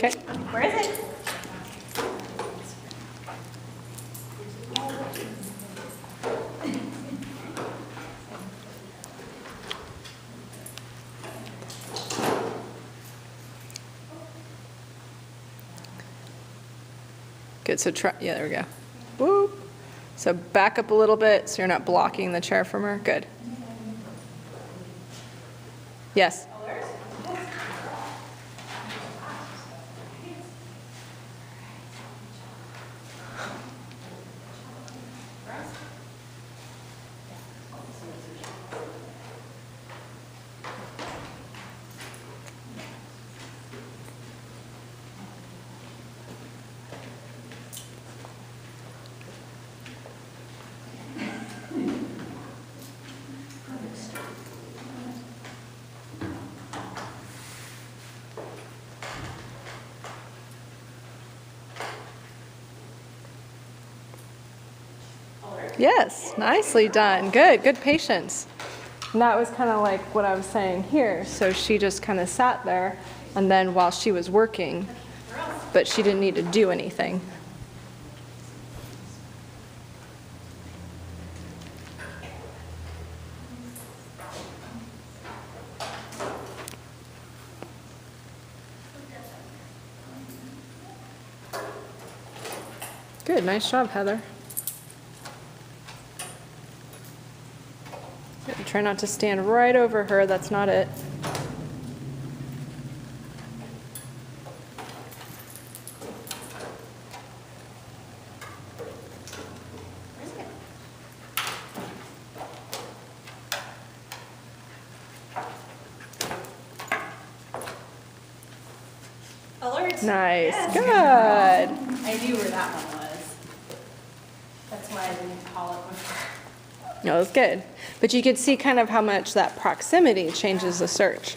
Okay. Where is it? Good, so try, yeah, there we go. Whoop. So back up a little bit so you're not blocking the chair from her. Good. Yes. Yes, nicely done. Good, good patience. And that was kind of like what I was saying here. So she just kind of sat there, and then while she was working, but she didn't need to do anything. Good, nice job, Heather. Good. Try not to stand right over her, that's not it. Alert. Nice, Yes. good. I knew where that one was. That's why I didn't call it before. No, that's good. But you could see kind of how much that proximity changes the search.